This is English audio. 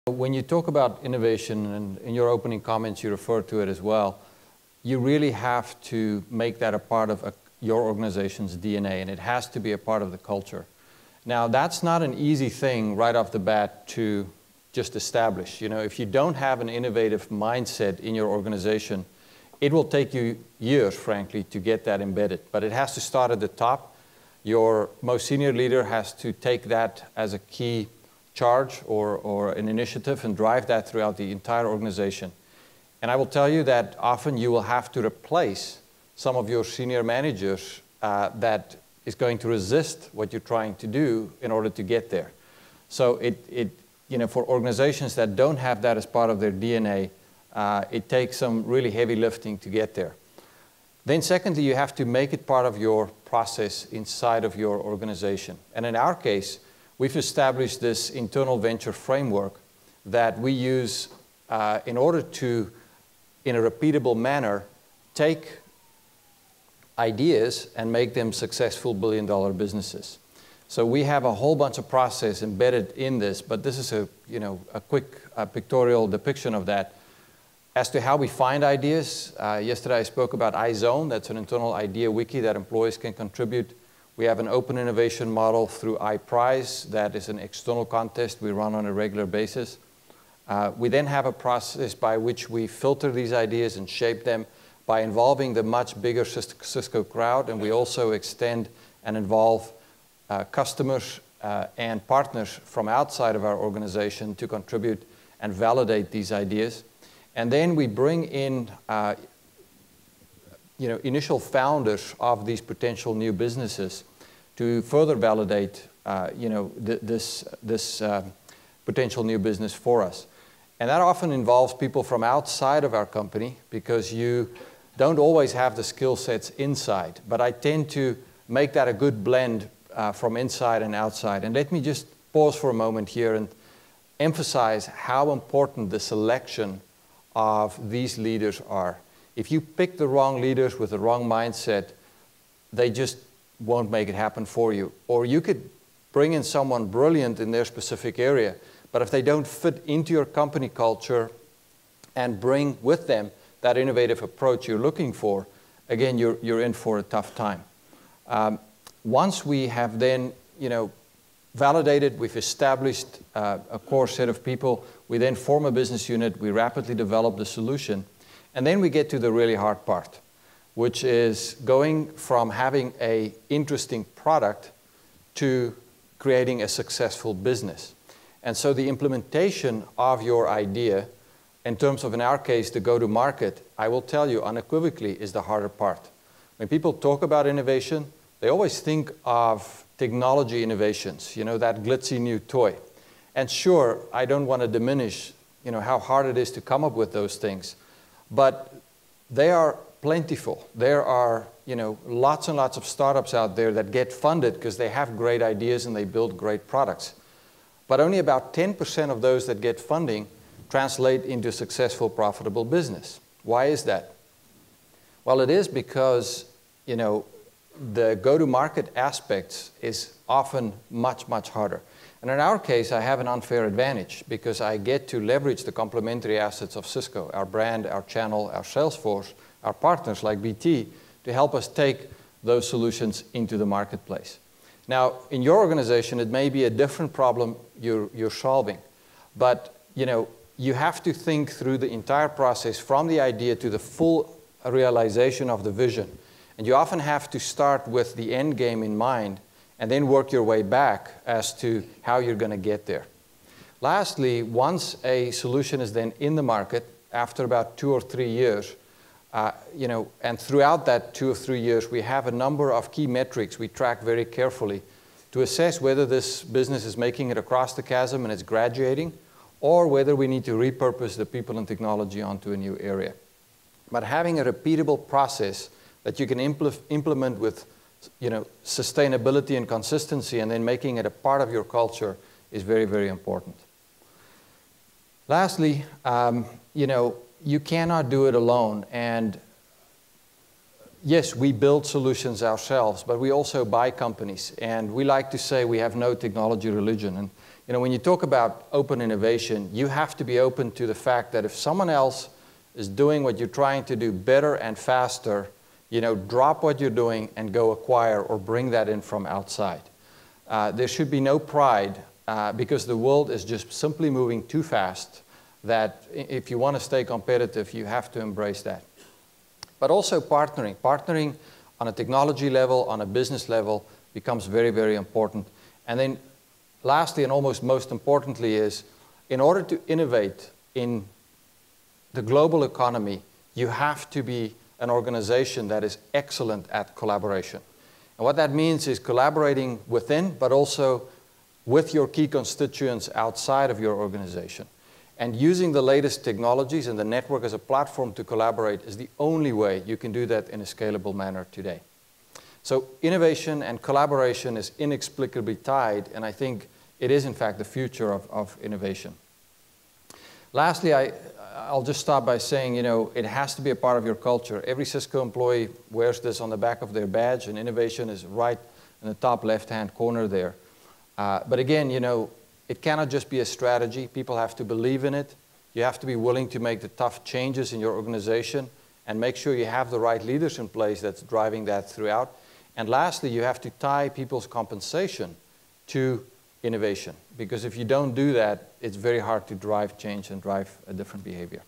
When you talk about innovation, and in your opening comments you refer to it as well, you really have to make that a part of your organization's DNA, and it has to be a part of the culture. Now, that's not an easy thing right off the bat to just establish. You know, if you don't have an innovative mindset in your organization, it will take you years, frankly, to get that embedded. But it has to start at the top. Your most senior leader has to take that as a key charge or an initiative and drive that throughout the entire organization. And I will tell you that often you will have to replace some of your senior managers that is going to resist what you're trying to do in order to get there. So you know, for organizations that don't have that as part of their DNA, it takes some really heavy lifting to get there. Then secondly, you have to make it part of your process inside of your organization. And in our case, we've established this internal venture framework that we use in order to, in a repeatable manner, take ideas and make them successful billion-dollar businesses. So we have a whole bunch of process embedded in this, but this is a quick pictorial depiction of that. As to how we find ideas, yesterday I spoke about iZone. That's an internal idea wiki that employees can contribute. We have an open innovation model through XPRIZE. That is an external contest we run on a regular basis. We then have a process by which we filter these ideas and shape them by involving the much bigger Cisco crowd, and we also extend and involve customers and partners from outside of our organization to contribute and validate these ideas. And then we bring in initial founders of these potential new businesses to further validate this potential new business for us. And that often involves people from outside of our company, because you don't always have the skill sets inside. But I tend to make that a good blend from inside and outside. And let me just pause for a moment here and emphasize how important the selection of these leaders are. If you pick the wrong leaders with the wrong mindset, they just won't make it happen for you. Or you could bring in someone brilliant in their specific area, but if they don't fit into your company culture and bring with them that innovative approach you're looking for, again, you're in for a tough time. Once we have then, validated, we've established a core set of people, we then form a business unit, we rapidly develop the solution, and then we get to the really hard part, which is going from having an interesting product to creating a successful business. And so the implementation of your idea, in terms of, in our case, the go-to-market, I will tell you unequivocally is the harder part. When people talk about innovation, they always think of technology innovations, that glitzy new toy. And sure, I don't want to diminish, how hard it is to come up with those things, but they are plentiful. There are, lots and lots of startups out there that get funded because they have great ideas and they build great products. But only about 10% of those that get funding translate into successful, profitable business. Why is that? Well, it is because, the go-to-market aspects is often much, much harder. And in our case, I have an unfair advantage because I get to leverage the complementary assets of Cisco, our brand, our channel, our sales force, our partners like BT, to help us take those solutions into the marketplace. Now, in your organization, it may be a different problem you're solving, but you have to think through the entire process from the idea to the full realization of the vision. And you often have to start with the end game in mind and then work your way back as to how you're going to get there. Lastly, once a solution is then in the market, after about 2 or 3 years, and throughout that 2 or 3 years, we have a number of key metrics we track very carefully to assess whether this business is making it across the chasm and it's graduating, or whether we need to repurpose the people and technology onto a new area. But having a repeatable process that you can implement with sustainability and consistency, and then making it a part of your culture, is very, very important. Lastly, you cannot do it alone. And yes, we build solutions ourselves, but we also buy companies. And we like to say we have no technology religion. And You know, when you talk about open innovation, you have to be open to the fact that if someone else is doing what you're trying to do better and faster, you know, drop what you're doing and go acquire or bring that in from outside. There should be no pride because the world is just simply moving too fast that if you want to stay competitive, you have to embrace that. But also partnering. Partnering on a technology level, on a business level, becomes very, very important. And then lastly, and almost most importantly, is in order to innovate in the global economy, you have to be an organization that is excellent at collaboration. And what that means is collaborating within, but also with your key constituents outside of your organization. And using the latest technologies and the network as a platform to collaborate is the only way you can do that in a scalable manner today. So innovation and collaboration is inexplicably tied, and I think it is in fact the future of innovation. Lastly, I'll just start by saying, you know, it has to be a part of your culture. Every Cisco employee wears this on the back of their badge, and innovation is right in the top left-hand corner there. But again, you know, it cannot just be a strategy. People have to believe in it. You have to be willing to make the tough changes in your organization and make sure you have the right leaders in place that's driving that throughout. And lastly, you have to tie people's compensation to innovation, because if you don't do that, it's very hard to drive change and drive a different behavior.